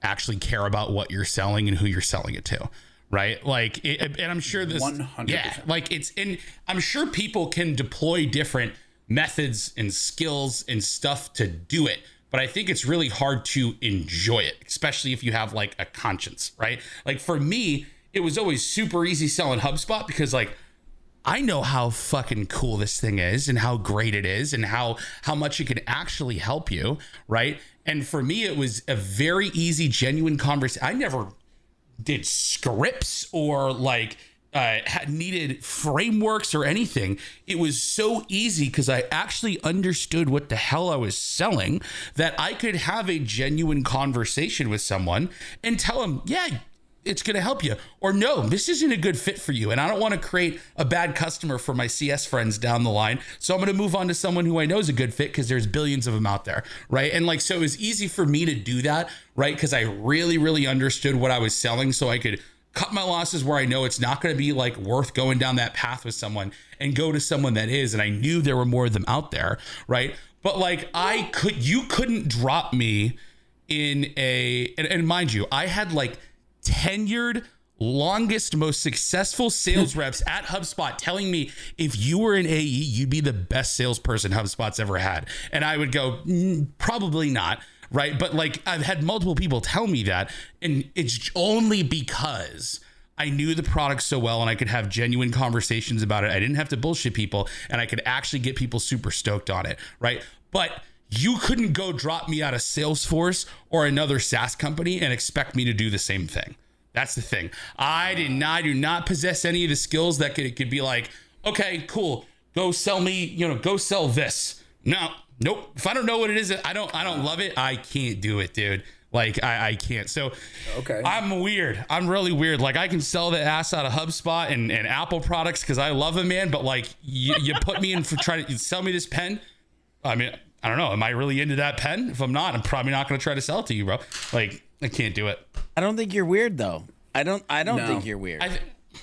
actually care about what you're selling and who you're selling it to. Right. Like, and I'm sure this,
100%.
Yeah, like and I'm sure people can deploy different methods and skills and stuff to do it. But I think it's really hard to enjoy it, especially if you have like a conscience. Right. Like for me, it was always super easy selling HubSpot because like, I know how fucking cool this thing is and how great it is and how much it can actually help you. Right. And for me, it was a very easy, genuine conversation. I never did scripts or like needed frameworks or anything. It was so easy because I actually understood what the hell I was selling that I could have a genuine conversation with someone and tell them, yeah, it's going to help you, or no, this isn't a good fit for you. And I don't want to create a bad customer for my CS friends down the line. So I'm going to move on to someone who I know is a good fit because there's billions of them out there. Right. And like, so it was easy for me to do that. Right. Because I really, really understood what I was selling. So I could cut my losses where I know it's not going to be like worth going down that path with someone and go to someone that is. And I knew there were more of them out there. Right. But like you couldn't drop me in and mind you, I had like tenured, longest, most successful sales reps at HubSpot telling me if you were an AE, you'd be the best salesperson HubSpot's ever had. And I would go, probably not. Right. But like I've had multiple people tell me that. And it's only because I knew the product so well and I could have genuine conversations about it. I didn't have to bullshit people and I could actually get people super stoked on it. Right. But you couldn't go drop me out of Salesforce or another SaaS company and expect me to do the same thing. That's the thing. I do not possess any of the skills that could be like, okay, cool, go sell me, go sell this. Nope. If I don't know what it is, I don't love it. I can't do it, dude. Like I can't. So
okay,
I'm weird. I'm really weird. Like I can sell the ass out of HubSpot and Apple products because I love them, man. But like you put me in for trying to sell me this pen. I mean, I don't know. Am I really into that pen? If I'm not, I'm probably not going to try to sell it to you, bro. Like, I can't do it.
I don't think you're weird, though. I don't think you're weird.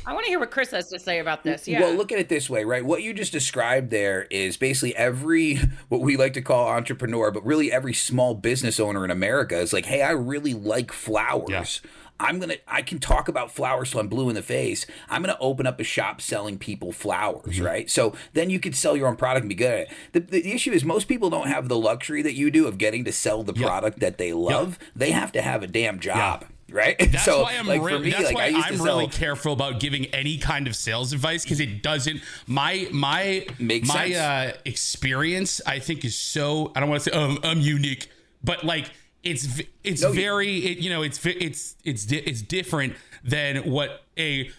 I want to hear what Chris has to say about this. Yeah.
Well, look at it this way, right? What you just described there is basically what we like to call entrepreneur, but really every small business owner in America is like, hey, I really like flowers. Yeah. I can talk about flowers till I'm blue in the face. I'm going to open up a shop selling people flowers, mm-hmm. right? So then you could sell your own product and be good at it. The issue is most people don't have the luxury that you do of getting to sell the product that they love. They have to have a damn job. Right.
That's
so,
why I'm
like, for me, like,
I'm really careful about giving any kind of sales advice because it doesn't. My experience, I think, is so. I don't want to say I'm unique, but like it's different than what a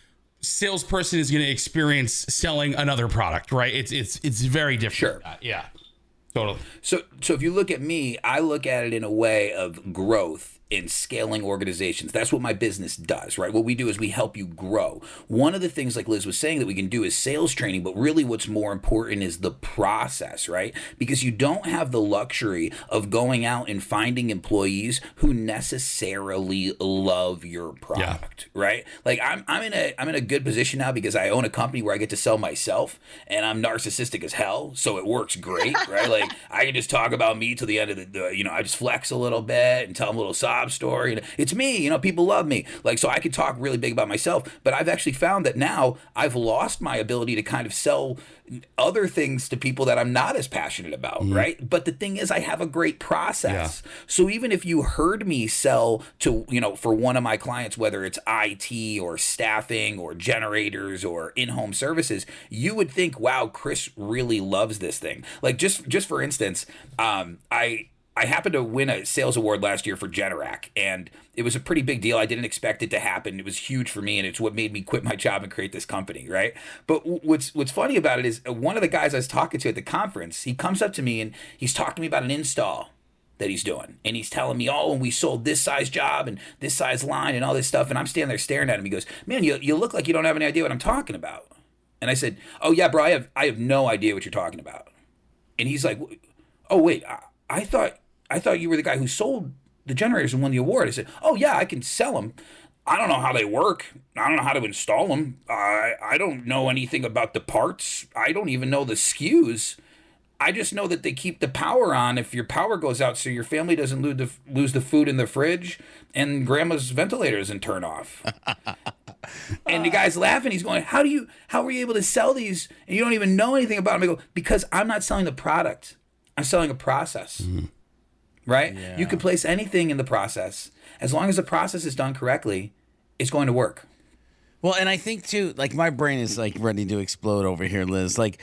salesperson is going to experience selling another product. Right. It's very different.
Sure.
Yeah. Totally.
So if you look at me, I look at it in a way of growth in scaling organizations. That's what my business does, right? What we do is we help you grow. One of the things, like Liz was saying, that we can do is sales training, but really what's more important is the process, right? Because you don't have the luxury of going out and finding employees who necessarily love your product, right? Like I'm in a good position now because I own a company where I get to sell myself, and I'm narcissistic as hell, so it works great, right? Like I can just talk about me till the end of I just flex a little bit and tell them little side sob story. And it's me, people love me. Like, so I could talk really big about myself, but I've actually found that now I've lost my ability to kind of sell other things to people that I'm not as passionate about, right? But the thing is, I have a great process. Yeah. So even if you heard me sell to, for one of my clients, whether it's IT or staffing or generators or in-home services, you would think, wow, Chris really loves this thing. Like just for instance, I happened to win a sales award last year for Generac, and it was a pretty big deal. I didn't expect it to happen. It was huge for me, and it's what made me quit my job and create this company, right? But what's funny about it is one of the guys I was talking to at the conference, he comes up to me and he's talking to me about an install that he's doing. And he's telling me, oh, and we sold this size job and this size line and all this stuff. And I'm standing there staring at him. He goes, man, you look like you don't have any idea what I'm talking about. And I said, oh, yeah, bro, I have no idea what you're talking about. And he's like, oh, wait, I thought you were the guy who sold the generators and won the award. I said, oh, yeah, I can sell them. I don't know how they work. I don't know how to install them. I don't know anything about the parts. I don't even know the SKUs. I just know that they keep the power on if your power goes out so your family doesn't lose the food in the fridge and grandma's ventilator doesn't turn off. And the guy's laughing. He's going, how were you able to sell these and you don't even know anything about them? I go, because I'm not selling the product. I'm selling a process. Mm-hmm. Right? Yeah. You can place anything in the process. As long as the process is done correctly, it's going to work.
Well, and I think too, like my brain is like ready to explode over here, Liz. Like,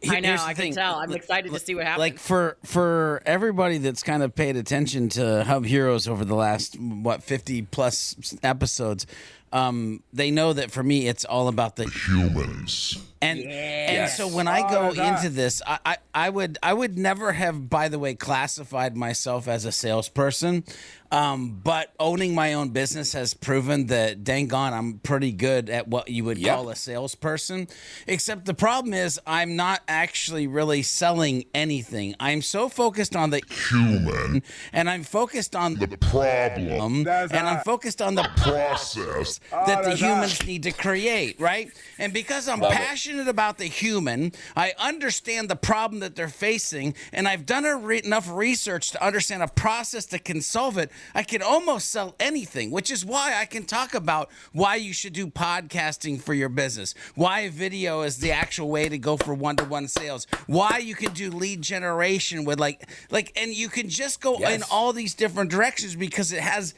I know, I can tell. I'm excited to see what happens.
Like for everybody that's kind of paid attention to Hub Heroes over the last 50 plus episodes, they know that for me it's all about the humans. And so when I go into this, I would never have, by the way, classified myself as a salesperson. But owning my own business has proven that, dang on, I'm pretty good at what you would call a salesperson. Except the problem is I'm not actually really selling anything. I'm so focused on the human, and I'm focused on the problem, and I'm focused on the process that the humans need to create, right? And because I'm passionate about the human, I understand the problem that they're facing, and I've done enough research to understand a process that can solve it. I can almost sell anything, which is why I can talk about why you should do podcasting for your business, why video is the actual way to go for one-to-one sales, why you can do lead generation with like, and you can just go in all these different directions because it has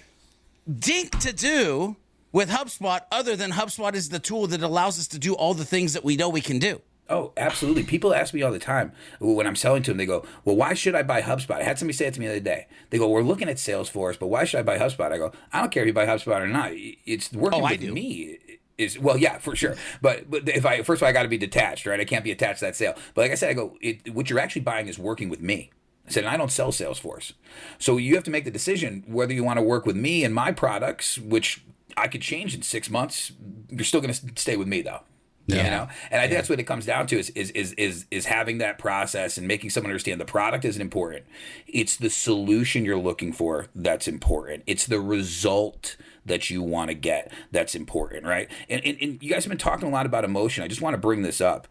dink to do with HubSpot, other than HubSpot is the tool that allows us to do all the things that we know we can do.
Oh, absolutely. People ask me all the time when I'm selling to them, they go, well, why should I buy HubSpot? I had somebody say it to me the other day. They go, we're looking at Salesforce, but why should I buy HubSpot? I go, I don't care if you buy HubSpot or not. It's working with me. Well, yeah, for sure. But first of all, I got to be detached, right? I can't be attached to that sale. But like I said, I go, what you're actually buying is working with me. I said, and I don't sell Salesforce. So you have to make the decision whether you want to work with me and my products, which I could change in 6 months. You're still going to stay with me, though. Yeah. And I think that's what it comes down to is having that process and making someone understand the product isn't important. It's the solution you're looking for that's important. It's the result that you want to get that's important, right? And you guys have been talking a lot about emotion. I just want to bring this up.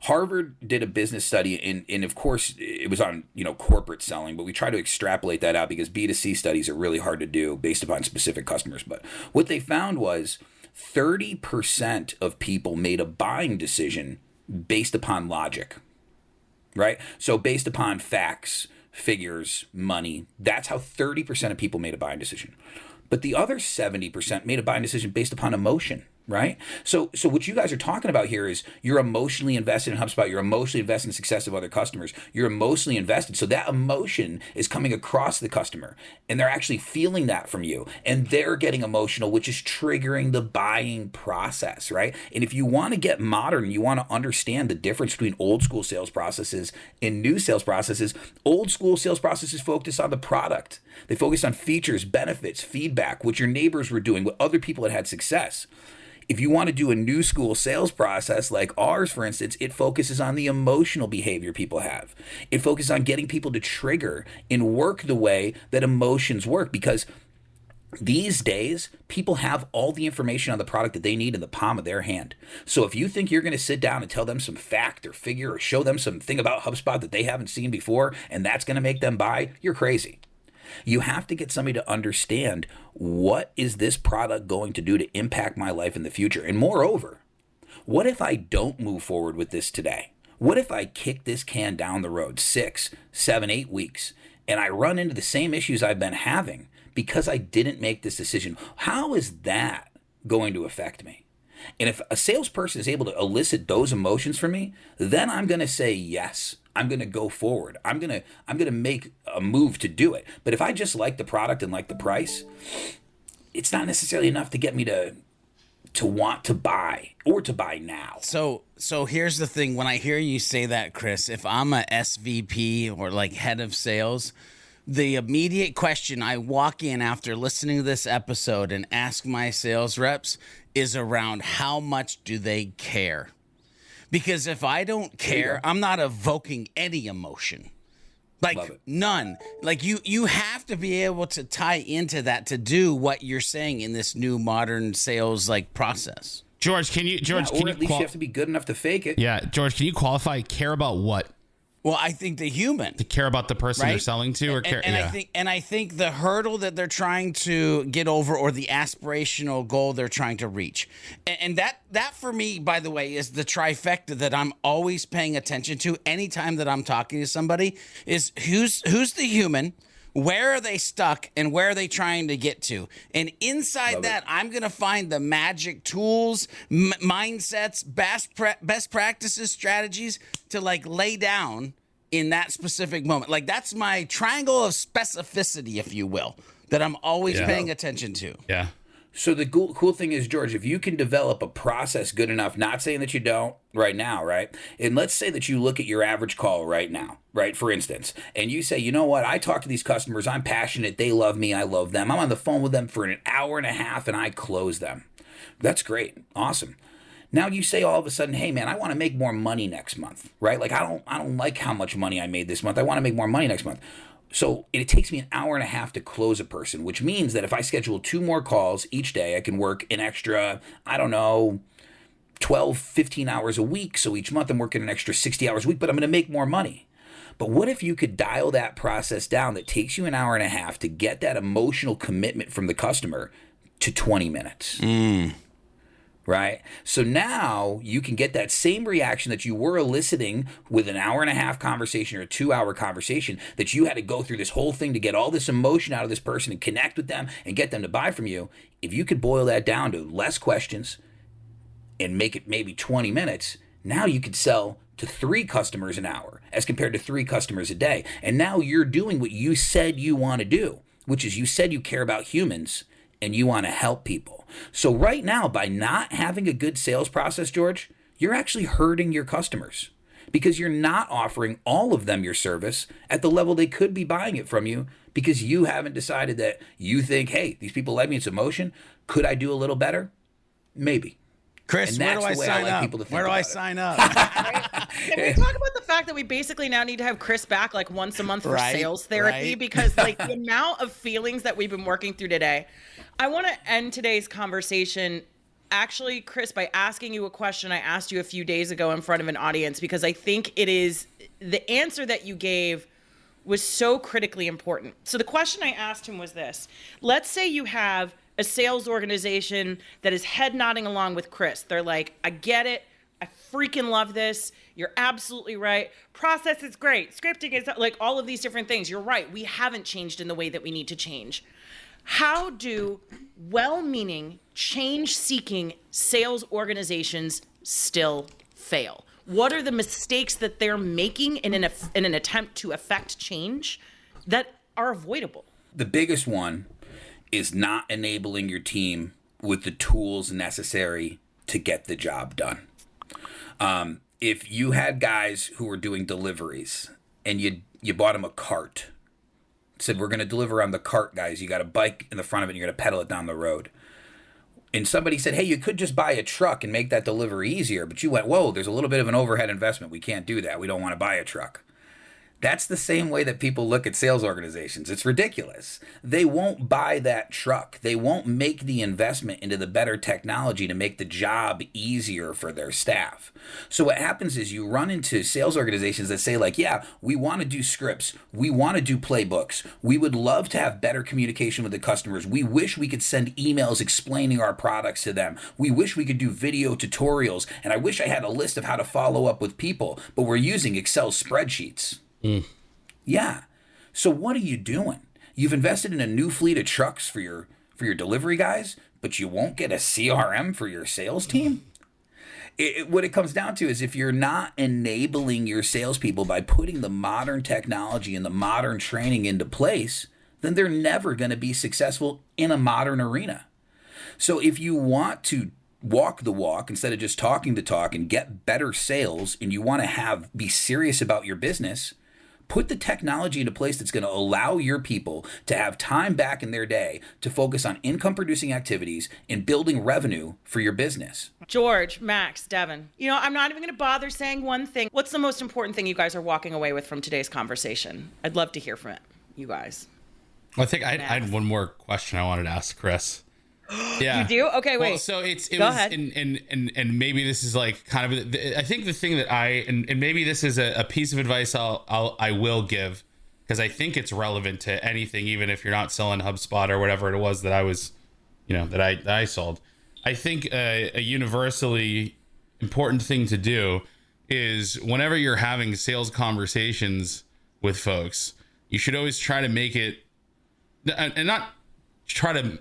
Harvard did a business study, and of course it was on corporate selling, but we try to extrapolate that out because B2C studies are really hard to do based upon specific customers. But what they found was 30% of people made a buying decision based upon logic, right? So based upon facts, figures, money, that's how 30% of people made a buying decision. But the other 70% made a buying decision based upon emotion, right? So what you guys are talking about here is you're emotionally invested in HubSpot. You're emotionally invested in the success of other customers. You're emotionally invested. So that emotion is coming across the customer, and they're actually feeling that from you, and they're getting emotional, which is triggering the buying process, right? And if you want to get modern, you want to understand the difference between old school sales processes and new sales processes. Old school sales processes focus on the product. They focus on features, benefits, feedback, what your neighbors were doing, what other people had success. If you want to do a new school sales process like ours, for instance, it focuses on the emotional behavior people have. It focuses on getting people to trigger and work the way that emotions work, because these days, people have all the information on the product that they need in the palm of their hand. So if you think you're going to sit down and tell them some fact or figure or show them something about HubSpot that they haven't seen before, and that's going to make them buy, you're crazy. You have to get somebody to understand, what is this product going to do to impact my life in the future? And moreover, what if I don't move forward with this today? What if I kick this can down the road 6, 7, 8 weeks, and I run into the same issues I've been having because I didn't make this decision? How is that going to affect me? And if a salesperson is able to elicit those emotions from me, then I'm going to say yes. I'm going to go forward. I'm going to make a move to do it. But if I just like the product and like the price, it's not necessarily enough to get me to want to buy, or to buy now.
So here's the thing. When I hear you say that, Chris, if I'm a SVP or like head of sales, the immediate question I walk in after listening to this episode and ask my sales reps is around how much do they care? Because if I don't care, I'm not evoking any emotion. Like none. Like you have to be able to tie into that to do what you're saying in this new modern sales like process.
George, can you
or at least you have to be good enough to fake it.
Yeah, George, can you qualify care about what?
Well, I think the human.
To care about the person they're selling to, or care.
I think the hurdle that they're trying to get over, or the aspirational goal they're trying to reach, and that for me, by the way, is the trifecta that I'm always paying attention to anytime that I'm talking to somebody. Is who's the human, where are they stuck, and where are they trying to get to? And inside that, I'm going to find the magic tools, mindsets, best practices, strategies to like lay down in that specific moment. Like that's my triangle of specificity, if you will, that I'm always paying attention to.
Yeah.
So the cool thing is, George, if you can develop a process good enough, not saying that you don't right now, right? And let's say that you look at your average call right now, right? For instance, and you say, you know what? I talk to these customers. I'm passionate. They love me. I love them. I'm on the phone with them for an hour and a half and I close them. That's great. Awesome. Now you say all of a sudden, hey man, I want to make more money next month, right? Like I don't like how much money I made this month. I want to make more money next month. So it takes me an hour and a half to close a person, which means that if I schedule 2 more calls each day, I can work an extra, 12, 15 hours a week. So each month I'm working an extra 60 hours a week, but I'm going to make more money. But what if you could dial that process down that takes you an hour and a half to get that emotional commitment from the customer to 20 minutes? Right? So now you can get that same reaction that you were eliciting with an hour and a half conversation or a 2-hour conversation, that you had to go through this whole thing to get all this emotion out of this person and connect with them and get them to buy from you. If you could boil that down to less questions and make it maybe 20 minutes, now you could sell to 3 customers an hour as compared to 3 customers a day. And now you're doing what you said you want to do, which is you said you care about humans and you want to help people. So right now, by not having a good sales process, George, you're actually hurting your customers because you're not offering all of them your service at the level they could be buying it from you, because you haven't decided that you think, hey, these people like me, it's emotion. Could I do a little better? Maybe.
Chris, where do I sign up? Where do I sign up?
Can we talk about the fact that we basically now need to have Chris back like once a month for sales therapy? Because like the amount of feelings that we've been working through today. I want to end today's conversation, actually, Chris, by asking you a question I asked you a few days ago in front of an audience, because I think it is the answer that you gave was so critically important. So the question I asked him was this: let's say you have a sales organization that is head nodding along with Chris. They're like, I get it. I freaking love this. You're absolutely right. Process is great. Scripting is like all of these different things. You're right. We haven't changed in the way that we need to change. How do well-meaning, change-seeking sales organizations still fail? What are the mistakes that they're making in an attempt to affect change that are avoidable?
The biggest one is not enabling your team with the tools necessary to get the job done. If you had guys who were doing deliveries and you bought them a cart, said, we're going to deliver on the cart, guys. You got a bike in the front of it and you're going to pedal it down the road. And somebody said, hey, you could just buy a truck and make that delivery easier. But you went, whoa, there's a little bit of an overhead investment. We can't do that. We don't want to buy a truck. That's the same way that people look at sales organizations. It's ridiculous. They won't buy that truck. They won't make the investment into the better technology to make the job easier for their staff. So what happens is you run into sales organizations that say like, yeah, we want to do scripts. We want to do playbooks. We would love to have better communication with the customers. We wish we could send emails explaining our products to them. We wish we could do video tutorials. And I wish I had a list of how to follow up with people, but we're using Excel spreadsheets. Yeah. So what are you doing? You've invested in a new fleet of trucks for your delivery guys, but you won't get a CRM for your sales team? What it comes down to is if you're not enabling your salespeople by putting the modern technology and the modern training into place, then they're never going to be successful in a modern arena. So if you want to walk the walk instead of just talking the talk and get better sales, and you want to be serious about your business, put the technology into place that's going to allow your people to have time back in their day to focus on income producing activities and building revenue for your business.
George, Max, Devin, I'm not even going to bother saying one thing. What's the most important thing you guys are walking away with from today's conversation? I'd love to hear from it, you guys.
I think I had one more question I wanted to ask Chris. Yeah. You
do? Okay, wait.
Well, so
Go ahead.
And maybe this is like kind of, I think the thing that and maybe this is a piece of advice I will give, because I think it's relevant to anything, even if you're not selling HubSpot or whatever it was that I was, that I sold. I think a universally important thing to do is whenever you're having sales conversations with folks, you should always try to make it, and not try to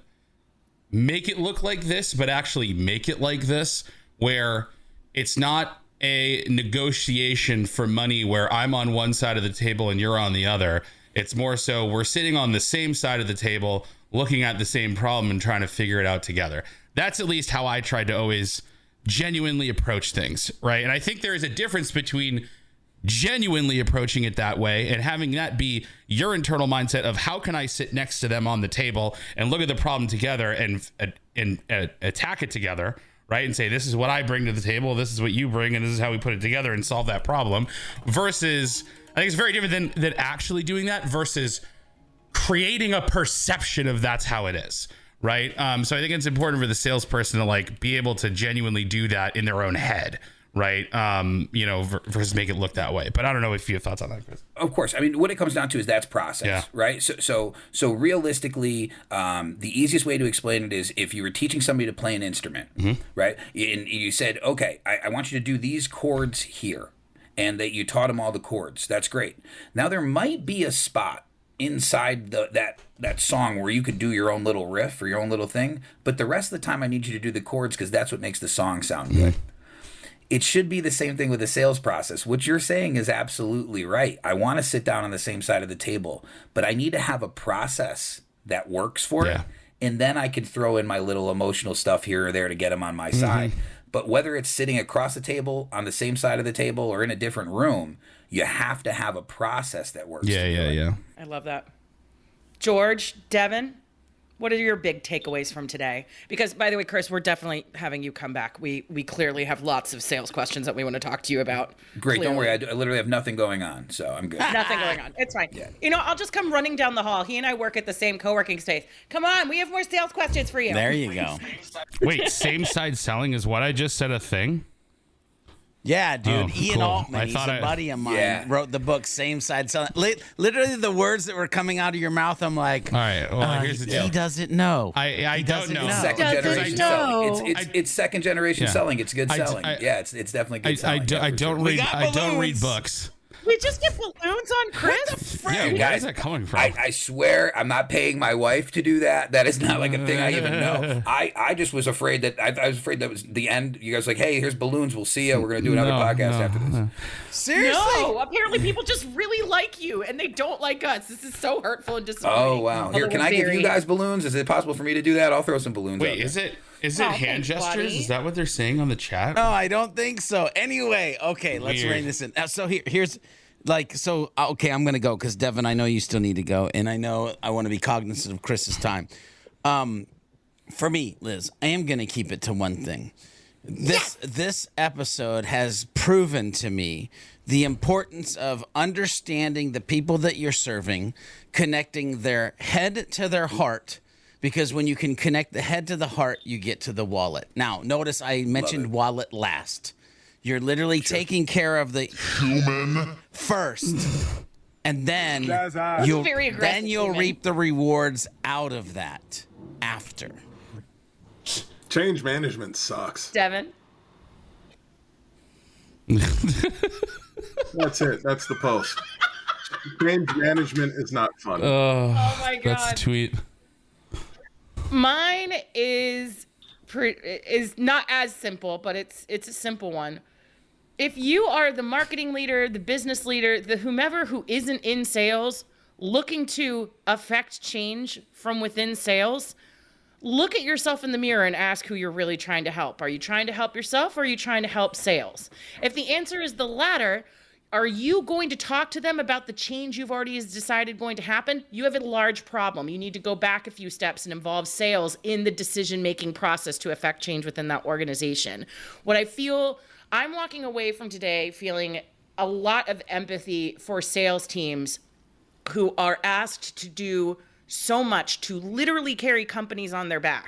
make it look like this, but actually make it like this, where it's not a negotiation for money where I'm on one side of the table and you're on the other. It's more so we're sitting on the same side of the table, looking at the same problem and trying to figure it out together. That's at least how I tried to always genuinely approach things, right? And I think there is a difference between genuinely approaching it that way and having that be your internal mindset of how can I sit next to them on the table and look at the problem together and attack it together, right? And say, this is what I bring to the table, this is what you bring, and this is how we put it together and solve that problem. Versus, I think it's very different than actually doing that versus creating a perception of that's how it is, right? So I think it's important for the salesperson to like be able to genuinely do that in their own head, right? Versus make it look that way. But I don't know if you have thoughts on that, Chris.
Of course. I mean, what it comes down to is that's process, right? So realistically, the easiest way to explain it is if you were teaching somebody to play an instrument, right? And you said, okay, I want you to do these chords here, and that you taught them all the chords. That's great. Now there might be a spot inside that song where you could do your own little riff or your own little thing, but the rest of the time I need you to do the chords because that's what makes the song sound good. It should be the same thing with the sales process. What you're saying is absolutely right. I want to sit down on the same side of the table, but I need to have a process that works for it. And then I can throw in my little emotional stuff here or there to get them on my side. But whether it's sitting across the table, on the same side of the table, or in a different room, you have to have a process that works.
Yeah.
I love that. George, Devin, what are your big takeaways from today? Because, by the way, Chris, we're definitely having you come back. We clearly have lots of sales questions that we want to talk to you about.
Great.
Clearly.
Don't worry. I literally have nothing going on, so I'm good.
Nothing going on. It's fine.
Yeah.
I'll just come running down the hall. He and I work at the same co-working space. Come on. We have more sales questions for you.
There you go.
Wait, same side selling is what I just said a thing?
Yeah, dude.
Oh,
Ian
cool.
Altman, he's a buddy of mine, wrote the book Same Side Selling. Literally the words that were coming out of your mouth, I'm like,
all right, well, here's the deal.
He doesn't know.
I don't know.
Second generation selling. It's second generation selling. It's good selling. It's definitely good selling.
I don't read books.
We just get balloons on Chris?
Yeah, where is that coming from?
I swear I'm not paying my wife to do that. That is not like a thing I even know. I just was afraid that I was afraid that was the end. You guys were like, hey, here's balloons. We'll see you. We're going to do another podcast after this.
Seriously?
No, apparently people just really like you and they don't like us. This is so hurtful and disappointing.
Oh, wow. Here, can I give you guys balloons? Is it possible for me to do that? I'll throw some balloons out.
Wait, is it hand gestures?
Buddy.
Is that what they're saying on the chat?
No, I don't think so. Anyway, okay, let's rein this in. So here's... okay, I'm going to go because, Devin, I know you still need to go, and I know I want to be cognizant of Chris's time. For me, Liz, I am going to keep it to one thing. This episode has proven to me the importance of understanding the people that you're serving, connecting their head to their heart, because when you can connect the head to the heart, you get to the wallet. Now, notice I mentioned wallet last. You're literally taking care of the human first, and then you'll reap the rewards out of that after.
Change management sucks.
Devin?
That's it. That's the post. Change management is not fun.
Oh my God.
That's a tweet.
Mine is not as simple, but it's a simple one. If you are the marketing leader, the business leader, the whomever who isn't in sales, looking to affect change from within sales, look at yourself in the mirror and ask who you're really trying to help. Are you trying to help yourself, or are you trying to help sales? If the answer is the latter, are you going to talk to them about the change you've already decided going to happen? You have a large problem. You need to go back a few steps and involve sales in the decision-making process to affect change within that organization. What I feel, I'm walking away from today feeling a lot of empathy for sales teams who are asked to do so much to literally carry companies on their back,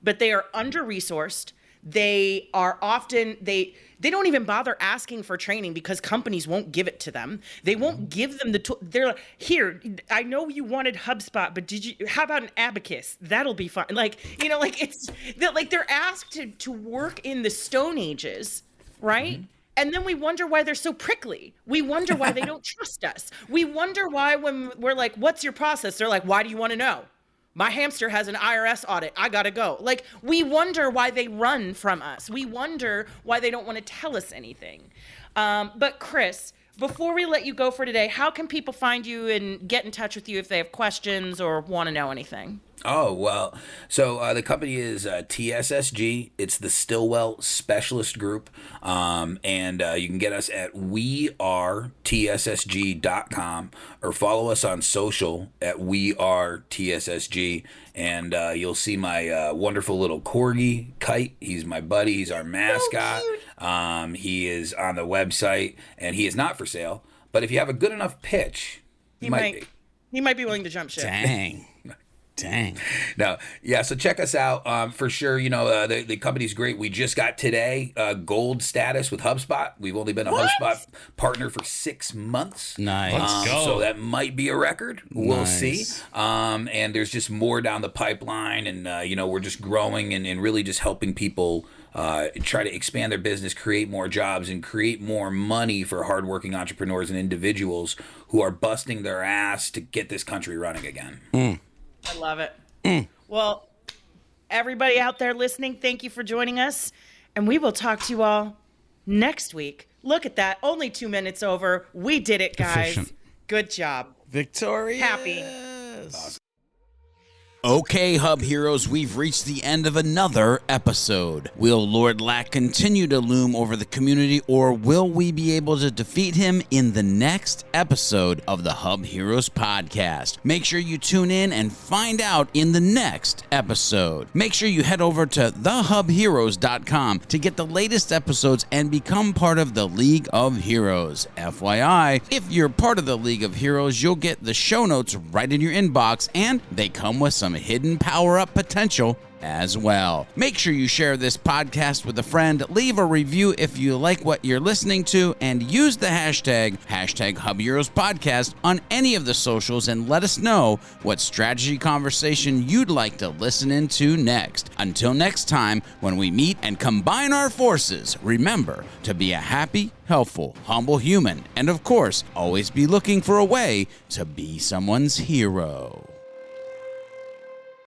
but they are under-resourced. They are often, they don't even bother asking for training because companies won't give it to them. They won't give them the tool. They're like, here, I know you wanted HubSpot, but how about an abacus? That'll be fun. Like, they're asked to work in the Stone Ages, right? And then we wonder why they're so prickly. We wonder why they don't trust us. We wonder why when we're like, what's your process? They're like, why do you want to know? My hamster has an IRS audit. I got to go. Like, we wonder why they run from us. We wonder why they don't want to tell us anything. But Chris, before we let you go for today, how can people find you and get in touch with you if they have questions or want to know anything?
Oh, well, so the company is TSSG. It's the Stillwell Specialist Group. And you can get us at wearetssg.com or follow us on social at wearetssg. And you'll see my wonderful little corgi, Kite. He's my buddy. He's our mascot. He is on the website, and he is not for sale. But if you have a good enough pitch, he might be.
He might be willing to jump ship.
Dang.
No, yeah, so check us out for sure. You know, the company's great. We just got today gold status with HubSpot. We've only been a HubSpot partner for 6 months.
Nice.
Let's go.
So that might be a record. We'll see. And there's just more down the pipeline. And, we're just growing and really just helping people try to expand their business, create more jobs, and create more money for hardworking entrepreneurs and individuals who are busting their ass to get this country running again.
I love it. Well, everybody out there listening, thank you for joining us. And we will talk to you all next week. Look at that. Only 2 minutes over. We did it, guys.
Efficient.
Good job.
Victorious.
Happy.
Awesome. Okay, Hub Heroes, we've reached the end of another episode. Will Lord Lack continue to loom over the community, or will we be able to defeat him in the next episode of the Hub Heroes podcast? Make sure you tune in and find out in the next episode. Make sure you head over to thehubheroes.com to get the latest episodes and become part of the League of Heroes. FYI, if you're part of the League of Heroes, you'll get the show notes right in your inbox, and they come with some hidden power-up potential as well. Make sure you share this podcast with a friend, leave a review if you like what you're listening to, and use the hashtag HubHeroesPodcast on any of the socials and let us know what strategy conversation you'd like to listen into next. Until next time, when we meet and combine our forces, remember to be a happy, helpful, humble human, and of course, always be looking for a way to be someone's hero.